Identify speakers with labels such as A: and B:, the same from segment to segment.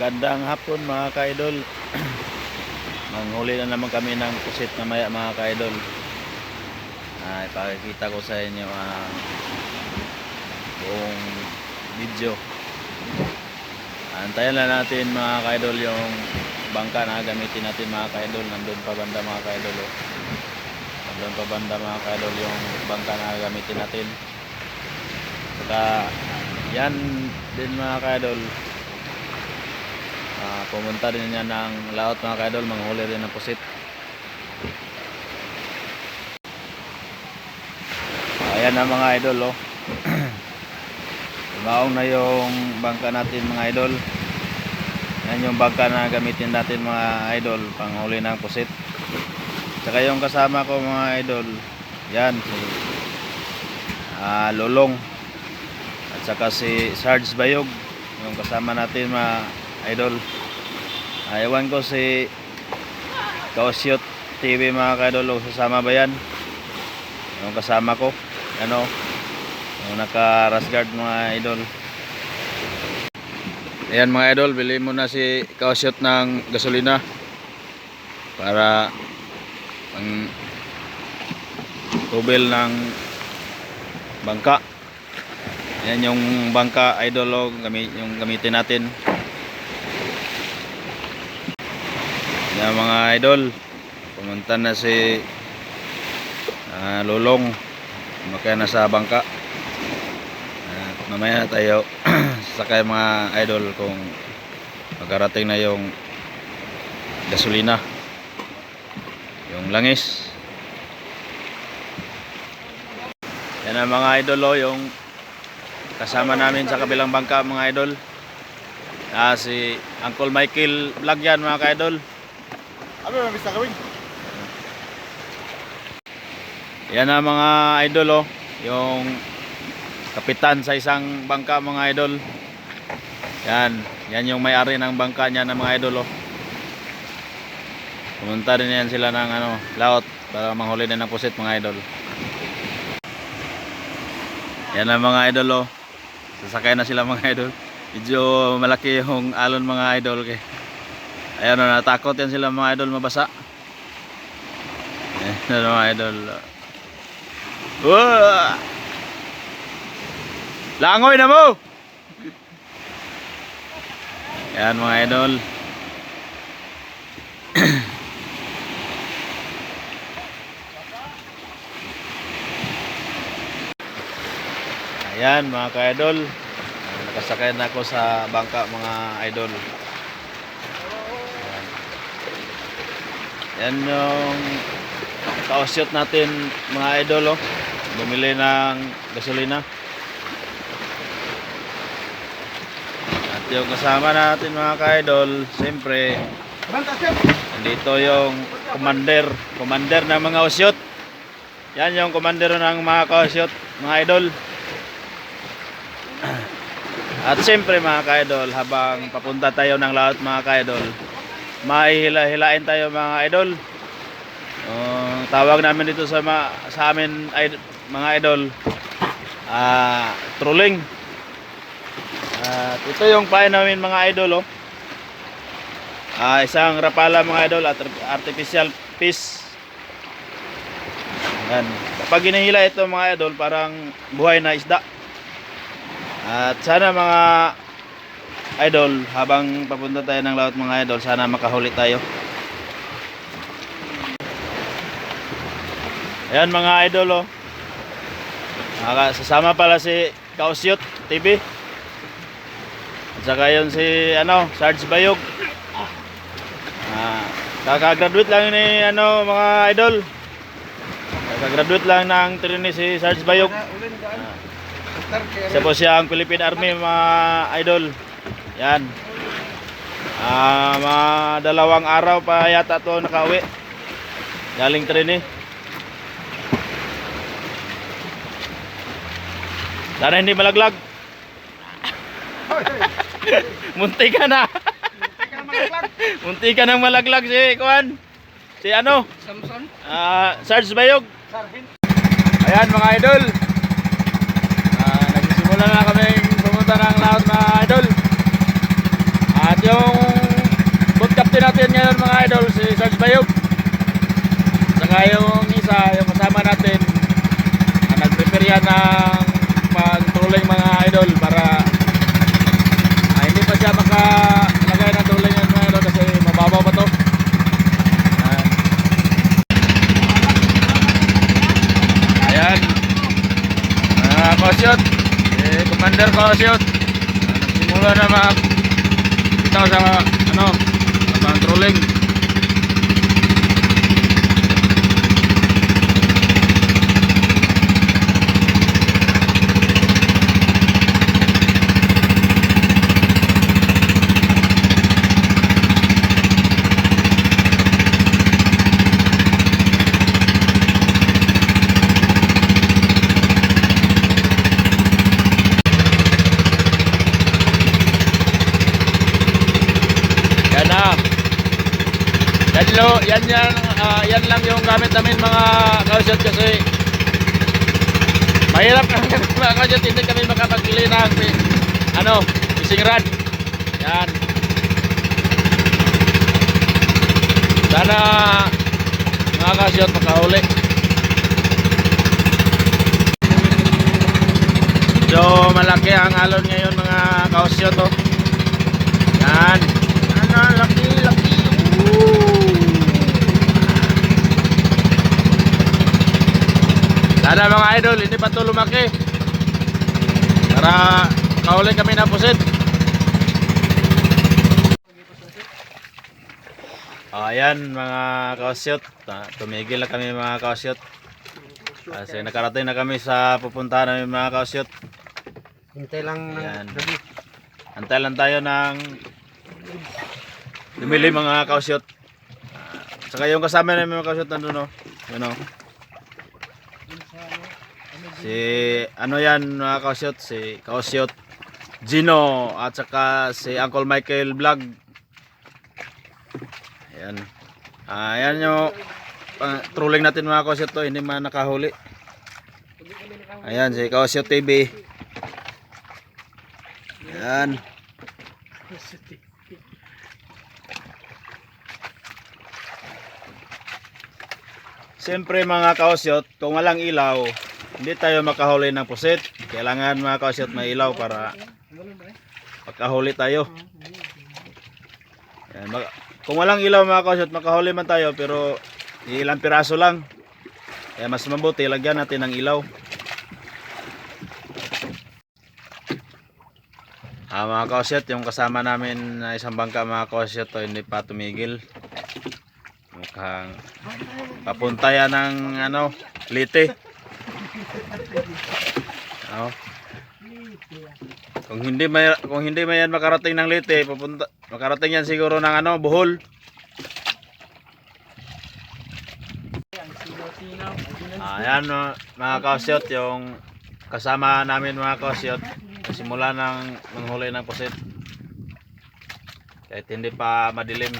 A: Magandang hapon mga ka-idol. Manghuli na naman kami ng pusit na maya mga ka-idol. Ipakikita ko sa inyo buong video. Antayan lang natin mga ka-idol yung bangka na gamitin natin mga ka-idol. Nandun pa banda mga ka-idol. Nandun pa banda mga ka-idol yung bangka na gamitin natin. Saka yan din mga ka-idol. Pumunta rin niya ng laot mga ka-idol, manghuli rin ng pusit. Ayan na mga idol, oh. Maong na yung bangka natin mga idol. Yan yung bangka na gamitin natin mga idol, panghuli ng pusit. Saka yung kasama ko mga idol, yan si Lolong at saka si Sarge Bayog, yung kasama natin mga idol. Ewan ko si Kausyot TV mga ka-idol, sasama ba yan? Yung kasama ko, ano, yung naka-rasguard mga idol. Ayan mga idol, bili muna si Kausyot ng gasolina para ang tubil ng bangka. Ayan yung bangka idol, yung gamitin natin. Yan mga idol, pumunta na si Lolong, umakaya na sa bangka. Mamaya tayo sasakay mga idol kung magkarating na yung gasolina, yung langis. Yan ang mga idol, yung kasama namin sa kabilang bangka mga idol. Si Uncle Michael Vlog yan mga ka-idol.
B: Ano na bisa gawin?
A: Yan na mga idol, yung kapitan sa isang bangka mga idol. Yan yung may-ari ng bangka niya na mga idol. Pumunta rin yan sila ng laot para manghuli din ng pusit mga idol. Yan na mga idol, sasakay na sila mga idol. Medyo malaki yung alon mga idol kay. Ayan, natakot yan sila mga idol mabasa. Ayan mga idol. Langoy na mo! Ayan mga idol. Ayan mga ka-idol. Nakasakay na ako sa bangka mga idol. Yan yung Kausyot natin mga idol, bumili ng gasolina. At yung kasama natin mga ka-idol, siyempre nandito yung commander ng mga usyot. Yan yung commander ng mga kausyot mga idol. At siyempre mga ka-idol, habang papunta tayo ng laot mga ka-idol, mahihila-hilain tayo mga idol. Tawag namin dito sa amin mga idol, trolling. Ito yung pain namin mga idol, isang rapala mga idol at artificial fish. Yan. Kapag hinihila ito mga idol, parang buhay na isda. At sana mga idol, habang papunta tayo ng laot mga idol, sana makahuli tayo. Ayan mga idol, sasama pala si Kausyot TV. At saka yun si Sarge Bayog. Kakagraduate lang ni mga idol. Kakagraduate lang ng trainee si Sarge Bayog. Siya po siya ang Philippine Army mga idol. Yan. Mga 2 araw pa yata to nakauwi. Galing trainee. Sana hindi malaglag. Munti ka na. Munti ka nang malaglag si Kuan. Si
B: Samson?
A: Sarge Bayog. Ayan mga idol. Nagsisimula na kami pumunta ng laot mga idol. At
C: yung boat captain natin ngayon mga idol, si Sarge Bayog. Saka yung isa, yung kasama natin, nag-prepare yan ng pang-trolling mga idol para hindi pa siya makalagay ng trolling yan mga idol kasi mababaw pa to. Ayan. Kausyot, si Commander Kausyot, nagsimula na bitaw sa pang-trolling. Yan lang yung gamit namin mga kausyot kasi mahirap kami mga kausyot, hindi kami makapagpili ng fishing rod. Yan. Sana mga kausyot makahuli. So malaki ang alon ngayon mga kausyot oh. Yan. Laki. Sana mga idol, hindi pa ito lumaki para kahuli kami ng pusit. Ayan mga kausyot, tumigil na kami mga kausyot kasi nakarating na kami sa pupuntahan namin mga kausyot.
B: Hintay lang ng gabi.
A: Antay lang tayo ng lumili mga kausyot. Saka yung kasama namin mga kausyot nandun o. Si yan mga kausyot, si Kausyot Gino at saka si Uncle Michael Vlog. Ayan. Ayan yung trolling natin mga kausyot to, hindi man nakahuli. Ayan si Kausyot TV. Ayan. Siyempre mga kausyot, kung walang ilaw, hindi tayo makahuli ng pusit. Kailangan mga kausyot may ilaw para makahuli tayo. Ayan, kung walang ilaw mga kausyot, makahuli man tayo pero ilang piraso lang. Kaya mas mabuti, lagyan natin ng ilaw. Mga kausyot, yung kasama namin na isang bangka mga kausyot, hindi pa tumigil. Mukhang papunta yan ng Leyte. Kung hindi man yan makarating ng Leyte, makarating yan siguro ng Bohol. Ayan mga kausyot, yung kasama namin mga kausyot, simula ng manghuli ng pusit kahit hindi pa madilim.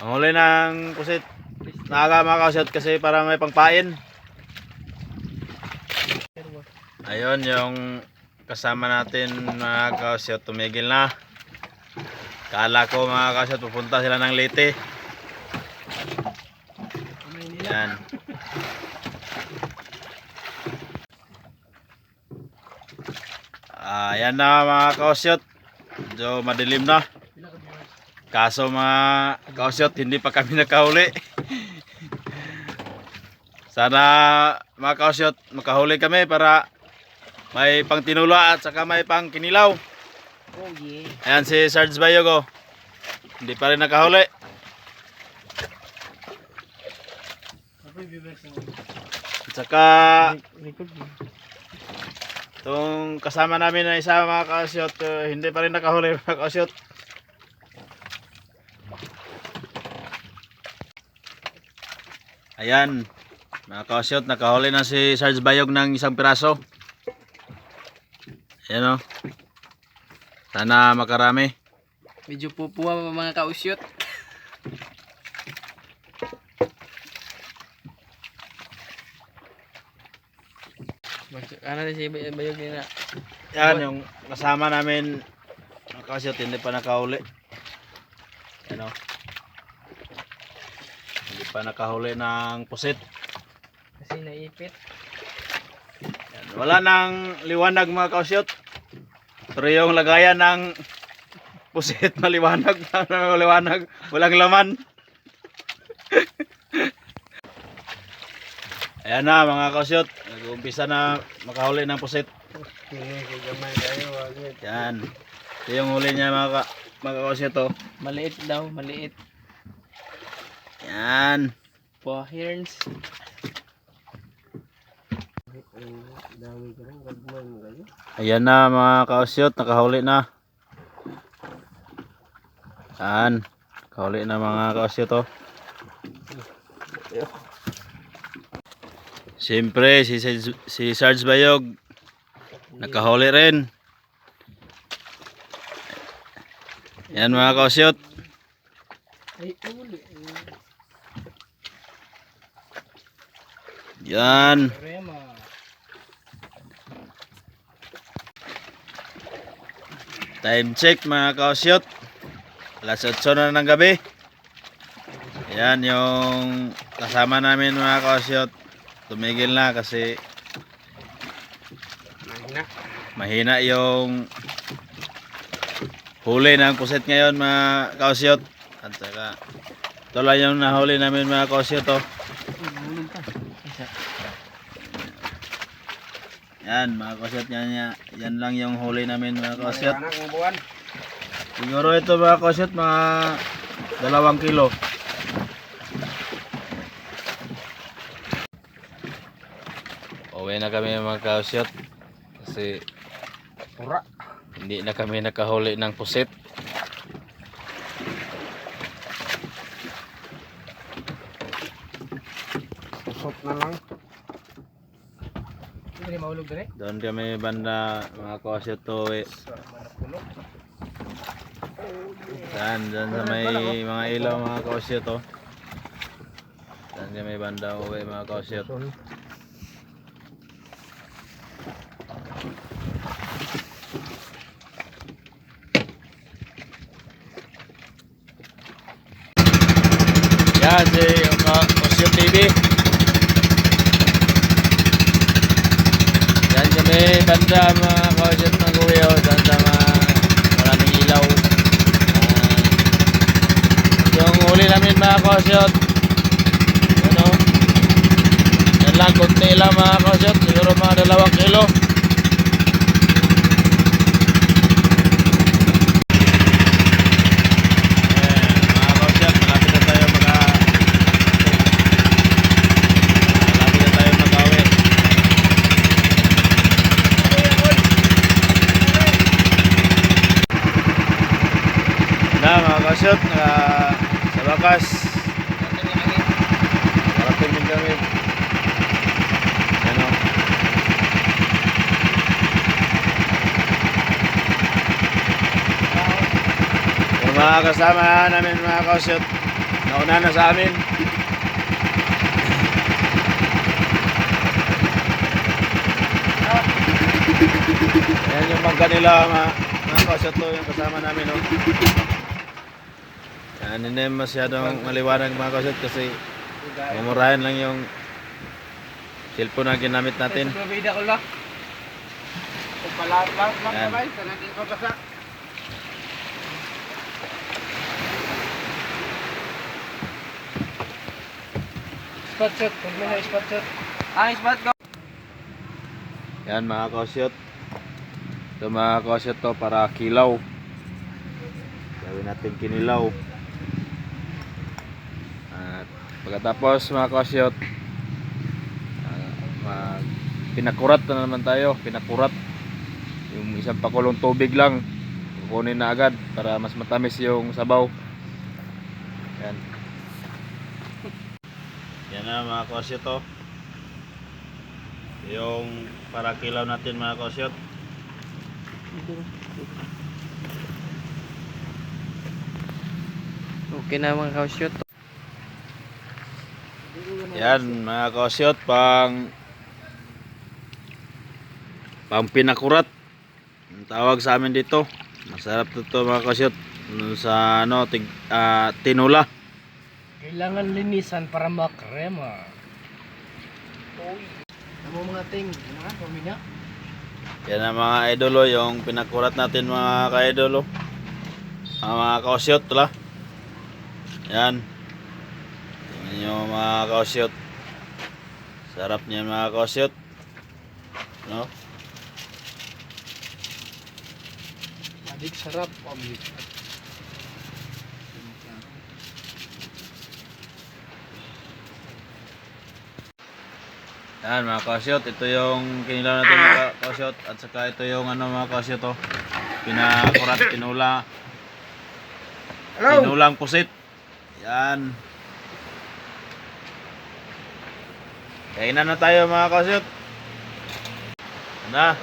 A: Ang huli ng pusit naaga mga kausyot kasi para may pangpain. Ayun yung kasama natin mga kausyot, tumigil na. Kala ko mga kausyot pupunta sila ng Leyte. Yan. Ayan na mga kausyot, so madilim na. Kaso mga kausyot, hindi pa kami nakahuli. Sana mga kausyot, makahuli kami para may pang tinula at saka may pang kinilaw.
B: Oh yeah.
A: Ayan si Sarge Bayog hindi pa rin nakahuli. At saka itong kasama namin na isa mga kausyot, hindi pa rin nakahuli mga kausyot. Ayan mga kausyot, nakahuli na si Sarge Bayog ng isang piraso. Ayan sana makarami.
B: Medyo pupuha pa mga kausyot. Ano na si Bayog na
A: Yan yung kasama namin mga kausyot, hindi pa nakahuli. Ano? Hindi pa nakahuli ng pusit.
B: Kasi naipit.
A: Yan. Wala nang liwanag mga kausyot. Pero yung lagayan ng pusit maliwanag, maliwanag, walang laman. Ayan na mga kausyot, nag-uumpisa na makahuli ng pusit. Yan. Ito yung huli niya mga kausyot oh.
B: Maliit daw, maliit.
A: Yan.
B: Pohirns.
A: Ayan na mga kausyot, nakahuli na. Yan. Nakahuli na mga kausyot oh. Siyempre si Sarge Bayog nakahuli rin. Yan mga kausyot.
B: Ay, uli.
A: Yan.
B: Rema.
A: Time check mga kausyot. Alas 8 na ng gabi. Yan yung kasama namin mga kausyot. Tumigil na kasi mahina yung huli ng pusit ngayon mga kausyot. At saka ito lang yung nahuli namin mga kausyot oh. Yan mga kausyot, yan lang yung huli namin mga kausyot. Siguro ito mga kausyot mga 2 kilo. Uwi na kami mga kausyot kasi hindi na kami nakahuli ng pusit.
B: Pusot na lang. Hindi mahulog din eh.
A: Doon kami banda mga kausyot to eh. Dyan sa may mga ilaw mga kausyot to. Dyan kami banda uwi mga kausyot. Yan si Kausyot TV. Yan kami banda mga kausyot ng uwi o. Dyan sa maraming ilaw. Yung huli namin mga kausyot. Ano? Yan lang, kunti lang mga kausyot. Siguro mga 2 kilo. Na mga kausyot, sa wakas marating din kami. Ano? Yung mga kasama namin mga kausyot, nauna na sa amin. Ayan yung bangka nila mga kausyot to, yung kasama namin no? Yan, hindi masyadong maliwanag mga kausyot kasi mamurahin lang yung cellphone na ginamit natin. Yan.
B: Spot shot, kumpleto spot shot. Ah, spot go.
A: Yan mga kausyot. Ito mga kausyot to para kilaw. Gawin natin kinilaw. At pagkatapos mga kausyot, pinakurat na naman tayo. Pinakurat. Yung isang pakulong tubig lang. Kukunin na agad para mas matamis yung sabaw. Yan. Yan na mga kausyot to. Yung para kilaw natin mga kausyot.
B: Okay na mga kausyot.
A: Yan mga kausyot, pang pinakurat. Ang tawag sa amin dito. Masarap to mga kasyot. Sa ano, tinula.
B: Kailangan linisan para makrema. Uy. Ano mga ting? Ano nga? Pamina?
A: Yan ang mga idolo, yung pinakurat natin mga ka-idolo. Mga kausyot la. Yan. Tingnan nyo mga kausyot. Sarap niya mga kausyot. No?
B: Adik sarap. Pamina.
A: Yan mga kausyot, ito yung kinilaw natin mga kausyot. At saka ito yung ano mga kausyot to. Pinakurat, tinula. Tinulang pusit. Yan. Kainan na tayo mga kausyot. Na.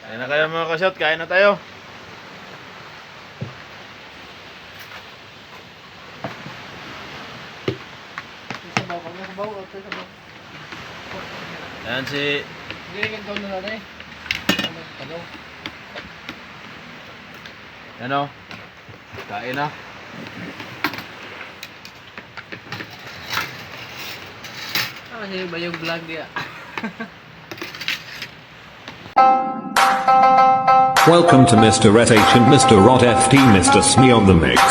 A: Kain na kayo mga kausyot, kain na tayo.
B: Sabaw. Kami sabaw. Sabaw.
A: Yan si
B: Hindi rin daw na natin. Ano?
A: yan o. Kain na.
B: Kasi ba yung vlog niya?
D: Welcome to Mr. SH and Mr. Rod FT, Mr. Smee on the mix.